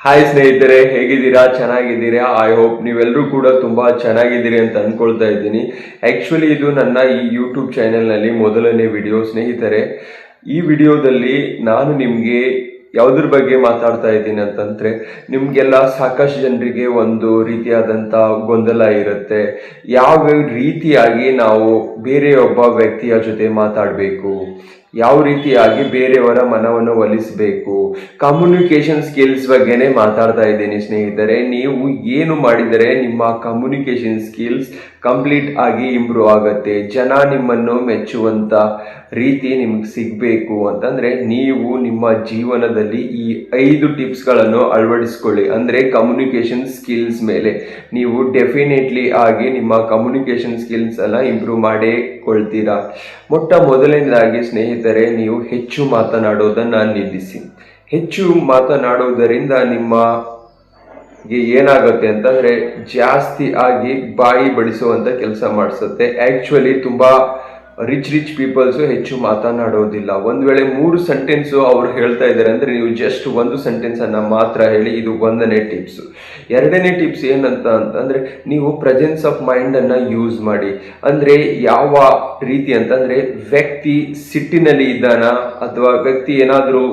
Hi ಸ್ನೇಹಿತರೆ, ಹೇಗಿದ್ದೀರಾ? ಚೆನ್ನಾಗಿದ್ದೀರಾ? ಐ ಹೋಪ್ ನೀವೆಲ್ಲರೂ ಕೂಡ ತುಂಬ ಚೆನ್ನಾಗಿದ್ದೀರಿ ಅಂತ ಅಂದ್ಕೊಳ್ತಾ ಇದ್ದೀನಿ. ಆ್ಯಕ್ಚುಲಿ ಇದು ನನ್ನ ಈ ಯೂಟ್ಯೂಬ್ ಚಾನೆಲ್ನಲ್ಲಿ ಮೊದಲನೇ ವಿಡಿಯೋ ಸ್ನೇಹಿತರೆ. ಈ ವಿಡಿಯೋದಲ್ಲಿ ನಾನು ನಿಮಗೆ ಯಾವುದ್ರ ಬಗ್ಗೆ ಮಾತಾಡ್ತಾ ಇದ್ದೀನಿ ಅಂತಂದರೆ, ನಿಮಗೆಲ್ಲ ಸಾಕಷ್ಟು ಜನರಿಗೆ ಒಂದು ರೀತಿಯಾದಂಥ ಗೊಂದಲ ಇರುತ್ತೆ. ಯಾವ ರೀತಿಯಾಗಿ ನಾವು ಬೇರೆಯೊಬ್ಬ ವ್ಯಕ್ತಿಯ ಜೊತೆ ಮಾತಾಡಬೇಕು, ಯಾವ ರೀತಿಯಾಗಿ ಬೇರೆಯವರ ಮನವನ್ನು ಒಲಿಸಬೇಕು, ಕಮ್ಯುನಿಕೇಷನ್ ಸ್ಕಿಲ್ಸ್ ಬಗ್ಗೆನೇ ಮಾತಾಡ್ತಾ ಇದ್ದೀನಿ ಸ್ನೇಹಿತರೆ. ನೀವು ಏನು ಮಾಡಿದರೆ ನಿಮ್ಮ ಕಮ್ಯುನಿಕೇಷನ್ ಸ್ಕಿಲ್ಸ್ ಕಂಪ್ಲೀಟ್ ಆಗಿ ಇಂಪ್ರೂವ್ ಆಗುತ್ತೆ, ಜನ ನಿಮ್ಮನ್ನು ಮೆಚ್ಚುವಂಥ ರೀತಿ ನಿಮ್ಗೆ ಸಿಗಬೇಕು ಅಂತಂದರೆ ನೀವು ನಿಮ್ಮ ಜೀವನದಲ್ಲಿ ಈ 5 ಟಿಪ್ಸ್ಗಳನ್ನು ಅಳವಡಿಸ್ಕೊಳ್ಳಿ. ಅಂದರೆ ಕಮ್ಯುನಿಕೇಷನ್ ಸ್ಕಿಲ್ಸ್ ಮೇಲೆ ನೀವು ಡೆಫಿನೆಟ್ಲಿ ಆಗಿ ನಿಮ್ಮ ಕಮ್ಯುನಿಕೇಷನ್ ಸ್ಕಿಲ್ಸ್ ಎಲ್ಲ ಇಂಪ್ರೂವ್ ಮಾಡಿಕೊಳ್ತೀರಾ. ಮೊದಲನೇದಾಗಿ ಸ್ನೇಹಿತರೆ, ನೀವು ಹೆಚ್ಚು ಮಾತನಾಡೋದನ್ನು ನಿಲ್ಲಿಸಿ. ಹೆಚ್ಚು ಮಾತನಾಡುವುದರಿಂದ ನಿಮಗೆ ಏನಾಗುತ್ತೆ ಅಂತಂದರೆ ಜಾಸ್ತಿ ಆಗಿ ಬಾಯಿ ಬಡಿಸುವಂಥ ಕೆಲಸ ಮಾಡಿಸುತ್ತೆ. ಆ್ಯಕ್ಚುಲಿ ತುಂಬ ರಿಚ್ ಪೀಪಲ್ಸು ಹೆಚ್ಚು ಮಾತನಾಡೋದಿಲ್ಲ. ಒಂದು ವೇಳೆ 3 ಸೆಂಟೆನ್ಸು ಅವರು ಹೇಳ್ತಾ ಇದ್ದಾರೆ ಅಂದರೆ ನೀವು ಜಸ್ಟ್ 1 ಸೆಂಟೆನ್ಸನ್ನು ಮಾತ್ರ ಹೇಳಿ. ಇದು 1ನೇ ಟಿಪ್ಸು. 2ನೇ ಟಿಪ್ಸ್ ಏನಂತ ಅಂತಂದರೆ, ನೀವು ಪ್ರೆಸೆನ್ಸ್ ಆಫ್ ಮೈಂಡನ್ನು ಯೂಸ್ ಮಾಡಿ. ಅಂದರೆ ಯಾವ ರೀತಿ ಅಂತಂದರೆ, ವ್ಯಕ್ತಿ ಸಿಟ್ಟಿನಲ್ಲಿ ಇದ್ದಾನ ಅಥವಾ ವ್ಯಕ್ತಿ ಏನಾದರೂ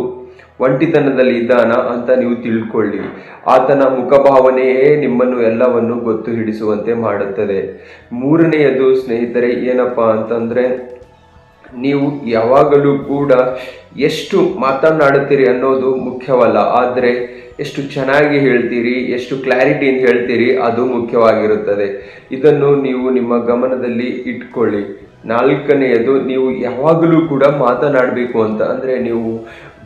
ಒಂಟಿತನದಲ್ಲಿ ಇದ್ದಾನ ಅಂತ ನೀವು ತಿಳ್ಕೊಳ್ಳಿ. ಆತನ ಮುಖಭಾವನೆಯೇ ನಿಮ್ಮನ್ನು ಎಲ್ಲವನ್ನು ಗೊತ್ತು ಹಿಡಿಸುವಂತೆ ಮಾಡುತ್ತದೆ. 3ನೇಯದು ಸ್ನೇಹಿತರೆ ಏನಪ್ಪ ಅಂತಂದರೆ, ನೀವು ಯಾವಾಗಲೂ ಕೂಡ ಎಷ್ಟು ಮಾತನಾಡುತ್ತೀರಿ ಅನ್ನೋದು ಮುಖ್ಯವಲ್ಲ, ಆದರೆ ಎಷ್ಟು ಚೆನ್ನಾಗಿ ಹೇಳ್ತೀರಿ, ಎಷ್ಟು ಕ್ಲಾರಿಟಿಯಿಂದ ಹೇಳ್ತೀರಿ ಅದು ಮುಖ್ಯವಾಗಿರುತ್ತದೆ. ಇದನ್ನು ನೀವು ನಿಮ್ಮ ಗಮನದಲ್ಲಿ ಇಟ್ಕೊಳ್ಳಿ. 4ನೇಯದು, ನೀವು ಯಾವಾಗಲೂ ಕೂಡ ಮಾತನಾಡಬೇಕು ಅಂತ ಅಂದರೆ ನೀವು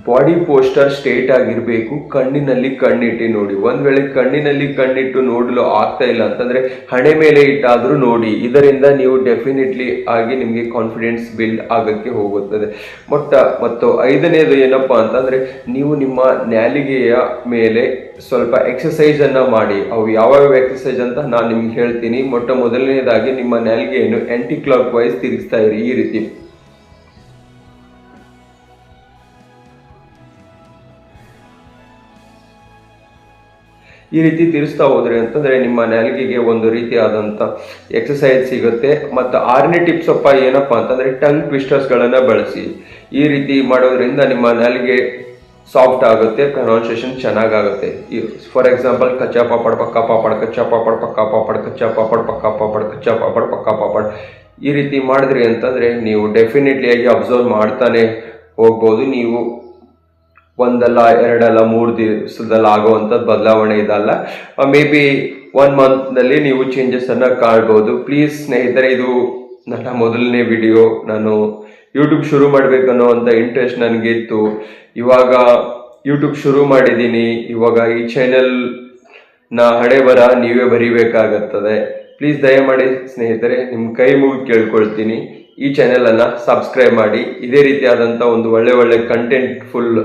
ಬಾಡಿ ಪೋಸ್ಟರ್ ಸ್ಟ್ರೇಟ್ ಆಗಿರಬೇಕು. ಕಣ್ಣಿನಲ್ಲಿ ಕಣ್ಣಿಟ್ಟು ನೋಡಿ. ಒಂದು ವೇಳೆ ಕಣ್ಣಿನಲ್ಲಿ ಕಣ್ಣಿಟ್ಟು ನೋಡಲು ಆಗ್ತಾ ಇಲ್ಲ ಅಂತಂದರೆ ಹಣೆ ಮೇಲೆ ಇಟ್ಟಾದರೂ ನೋಡಿ. ಇದರಿಂದ ನೀವು ಡೆಫಿನೆಟ್ಲಿ ಆಗಿ ನಿಮಗೆ ಕಾನ್ಫಿಡೆನ್ಸ್ ಬಿಲ್ಡ್ ಆಗೋಕ್ಕೆ ಹೋಗುತ್ತದೆ. ಮತ್ತು 5ನೇದು ಏನಪ್ಪ ಅಂತಂದರೆ, ನೀವು ನಿಮ್ಮ ನಾಲಿಗೆಯ ಮೇಲೆ ಸ್ವಲ್ಪ ಎಕ್ಸಸೈಸನ್ನು ಮಾಡಿ. ಅವು ಯಾವ್ಯಾವ ಎಕ್ಸಸೈಸ್ ಅಂತ ನಾನು ನಿಮ್ಗೆ ಹೇಳ್ತೀನಿ. ಮೊದಲನೇದಾಗಿ ನಿಮ್ಮ ನಾಲಿಗೆಯನ್ನು ಆ್ಯಂಟಿ ಕ್ಲಾಕ್ ವೈಸ್ ತಿರುಗಿಸ್ತಾ ಇರಿ. ಈ ರೀತಿ ತಿರ್ಸ್ತಾ ಹೋದ್ರಿ ಅಂತಂದರೆ ನಿಮ್ಮ ನಾಲಿಗೆಗೆ ಒಂದು ರೀತಿಯಾದಂಥ ಎಕ್ಸಸೈಸ್ ಸಿಗುತ್ತೆ. ಮತ್ತು 6ನೇ ಟಿಪ್ಸ್ ಏನಪ್ಪ ಅಂತಂದರೆ, ಟಂಗ್ ಟ್ವಿಸ್ಟರ್ಸ್ಗಳನ್ನು ಬಳಸಿ. ಈ ರೀತಿ ಮಾಡೋದ್ರಿಂದ ನಿಮ್ಮ ನಾಲಿಗೆ ಸಾಫ್ಟ್ ಆಗುತ್ತೆ, ಪ್ರೊನೌನ್ಸಿಯೇಷನ್ ಚೆನ್ನಾಗಾಗುತ್ತೆ. ಫಾರ್ ಎಕ್ಸಾಂಪಲ್, ಕಚ್ಚಾ ಪಾಪಡ್ ಪಕ್ಕ ಪಾಪಡ್, ಕಚ್ಚಾ ಪಾಪಡ್ ಪಕ್ಕ ಪಾಪಡ್, ಕಚ್ಚಾ ಪಾಪಡ್ ಪಕ್ಕ ಪಾಪಡ್, ಕಚ್ಚಾ ಪಾಪಡ್ ಪಕ್ಕ ಪಾಪಡ್. ಈ ರೀತಿ ಮಾಡಿದ್ರಿ ಅಂತಂದರೆ ನೀವು ಡೆಫಿನೆಟ್ಲಿ ಆಗಿ ಅಬ್ಸರ್ವ್ ಮಾಡ್ತಾನೆ ಹೋಗ್ಬೋದು. ನೀವು 1 ಅಲ್ಲ 2 ಅಲ್ಲ 3 ದಿವಸದಲ್ಲಿ ಆಗುವಂಥದ್ದು ಬದಲಾವಣೆ ಇದಲ್ಲ. ಮೇ ಬಿ 1 ಮಂತ್ನಲ್ಲಿ ನೀವು ಚೇಂಜಸನ್ನು ಕಾಣ್ಬೋದು. ಪ್ಲೀಸ್ ಸ್ನೇಹಿತರೆ, ಇದು ನನ್ನ ಮೊದಲನೇ ವಿಡಿಯೋ. ನಾನು ಯೂಟ್ಯೂಬ್ ಶುರು ಮಾಡಬೇಕನ್ನೋವಂಥ ಇಂಟ್ರೆಸ್ಟ್ ನನಗಿತ್ತು. ಇವಾಗ ಯೂಟ್ಯೂಬ್ ಶುರು ಮಾಡಿದ್ದೀನಿ. ಇವಾಗ ಈ ಚಾನೆಲ್ನ ಹಣೆ ಬರ ನೀವೇ ಬರಿಬೇಕಾಗುತ್ತದೆ. ಪ್ಲೀಸ್ ದಯಮಾಡಿ ಸ್ನೇಹಿತರೆ, ನಿಮ್ಮ ಕೈ ಮುಗಿದು ಕೇಳ್ಕೊಳ್ತೀನಿ, ಈ ಚಾನೆಲನ್ನು ಸಬ್ಸ್ಕ್ರೈಬ್ ಮಾಡಿ. ಇದೇ ರೀತಿಯಾದಂಥ ಒಂದು ಒಳ್ಳೆ ಕಂಟೆಂಟ್ಫುಲ್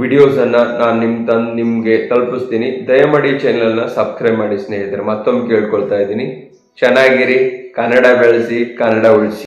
ವಿಡಿಯೋಸನ್ನು ನಾನು ನಿಮಗೆ ತಲುಪಿಸ್ತೀನಿ. ದಯಮಾಡಿ ಚಾನೆಲನ್ನು ಸಬ್ಸ್ಕ್ರೈಬ್ ಮಾಡಿ ಸ್ನೇಹಿತರೆ. ಮತ್ತೊಮ್ಮೆ ಕೇಳ್ಕೊಳ್ತಾ ಇದ್ದೀನಿ, ಚೆನ್ನಾಗಿರಿ, ಕನ್ನಡ ಬೆಳೆಸಿ, ಕನ್ನಡ ಉಳಿಸಿ.